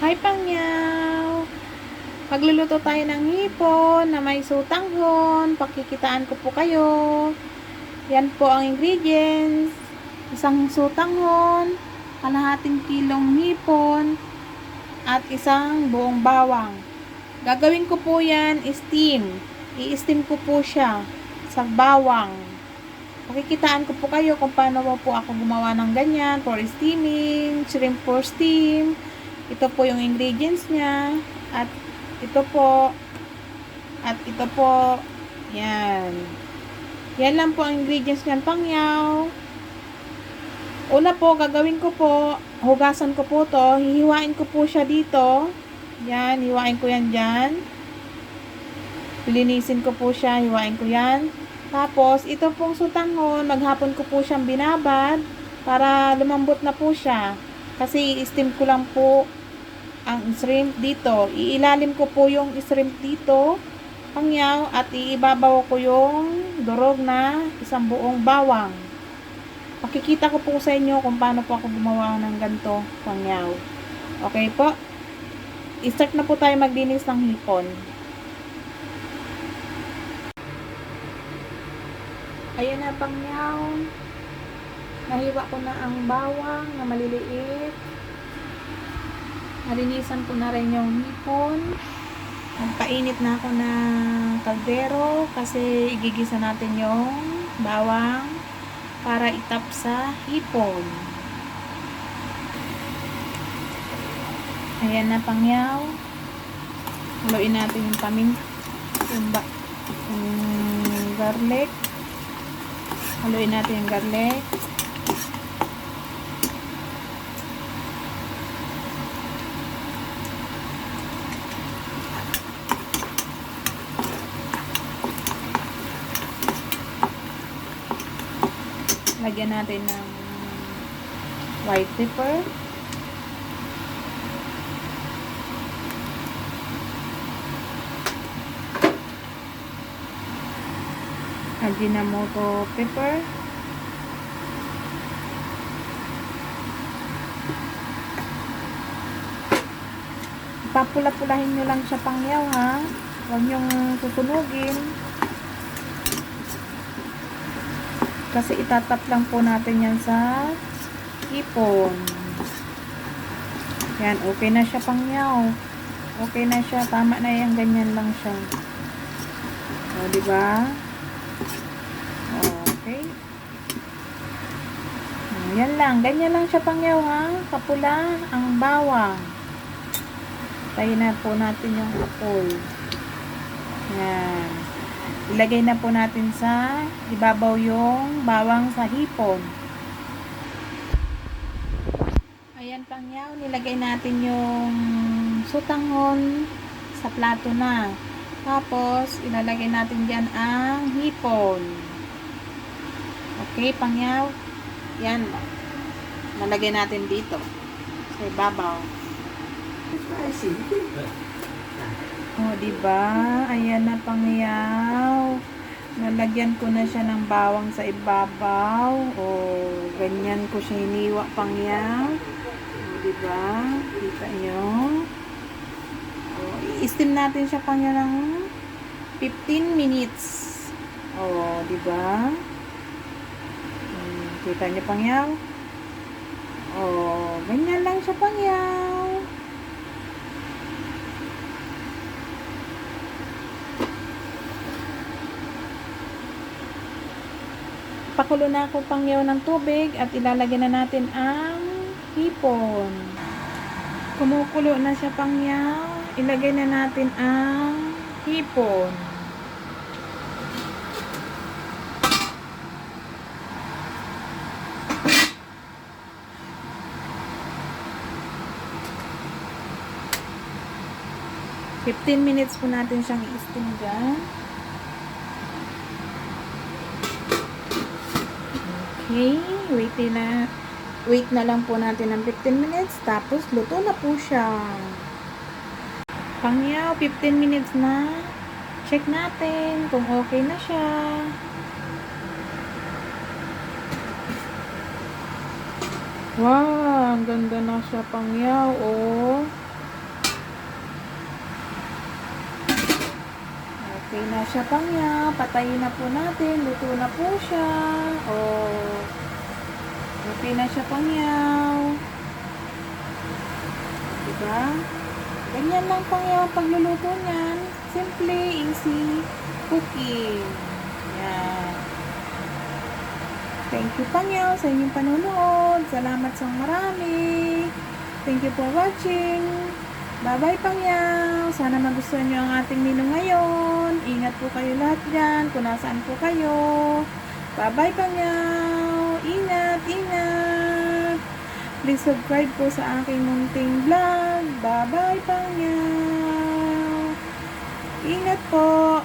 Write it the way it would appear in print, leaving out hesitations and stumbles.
Hi Pangyaw! Magluluto tayo ng hipon na may sutanghon. Pakikitaan ko po kayo. Yan po ang ingredients. Isang sutanghon, kalahating kilong hipon, at isang buong bawang. Gagawin ko po yan steam. I-steam ko po siya sa bawang. Pakikitaan ko po kayo kung paano po ako gumawa ng ganyan for steaming, shrimp for steam. Ito po yung ingredients niya. At ito po. At ito po. Yan. Yan lang po ang ingredients niyan, Pangyaw. Una po, gagawin ko po, hugasan ko po to. Hihiwain ko po siya dito. Yan, hiwain ko yan dyan. Linisin ko po siya, hiwain ko yan. Tapos, ito pong sutanghon, maghapon ko po siyang binabad para lumambot na po siya. Kasi i-steam ko lang po ang shrimp dito. Iilalim ko po yung shrimp dito, Pangyaw, at iibabaw ko yung durog na isang buong bawang. Pakikita ko po sa inyo kung paano po ako gumawa ng ganito, Pangyaw. Okay po? I-start na po tayo maglinis ng hipon. Ayan na, Pangyaw. Nahiwa ko na ang bawang na maliliit. Nalinisan ko na rin yung hipon. Nagpainit na ako ng kaldero kasi igigisa natin yung bawang para itap sa hipon. Ayan na, Pangyaw. Haluin natin yung yung garlic. Haluin natin yung garlic. Lagyan natin ng white pepper. Ajinomoto pepper. Papula-pulahin nyo lang siya, Pangyaw, ha. Huwag nyong tutunugin. Kasi itatap lang po natin yan sa hipon. Yan, okay na siya, Pangyaw. Okay na siya. Tama na yan. Ganyan lang siya. O, diba? Okay. Yan lang. Ganyan lang siya, Pangyaw, ha. Kapula ang bawang. Tayin na po natin yung apoy. Yan. Ilagay na po natin sa ibabaw yung bawang sa hipon. Ayan, Pangyaw, nilagay natin yung sutanghon sa plato na. Tapos, ilalagay natin dyan ang hipon. Okay, Pangyaw. Yan. Nalagay natin dito sa ibabaw. Oh, diba? Ayan na, Pangyaw. Nalagyan ko na siya ng bawang sa ibabaw. Oh, ganyan ko siya hiniwa, Pangyaw. Oh, diba? Kita nyo? Oh, i-steam natin siya, Pangyaw, ng 15 minutes. Oh, diba? Kita nyo, Pangyaw? Oh, ganyan lang siya, Pangyaw. Pakulo na ako, Pangyaw, ng tubig at ilalagay na natin ang hipon. Kumukulo na siya, Pangyaw. Ilagay na natin ang hipon. Fifteen minutes po natin siyang i-steam dyan. Okay, wait na lang po natin ng 15 minutes, tapos luto na po siya. Pangyaw, 15 minutes na. Check natin kung okay na siya. Wow, ang ganda na siya, Pangyaw, oh. Okay na siya, Pangyaw. Patayin na po natin. Luto na po siya. Oh. Okay na siya, Pangyaw. Diba? Ganyan lang, Pangyaw, pagluluto niyan. Simple, easy cooking. Yan. Thank you, Pangyaw, sa inyong panunood. Salamat sa marami. Thank you for watching. Bye-bye, Pangyaw. Sana magustuhan nyo ang ating menu ngayon. Ingat po kayo lahat dyan kung nasaan po kayo. Bye-bye, Pangyaw. Ingat, ingat. Please subscribe po sa aking munting vlog. Bye-bye, Pangyaw. Ingat po.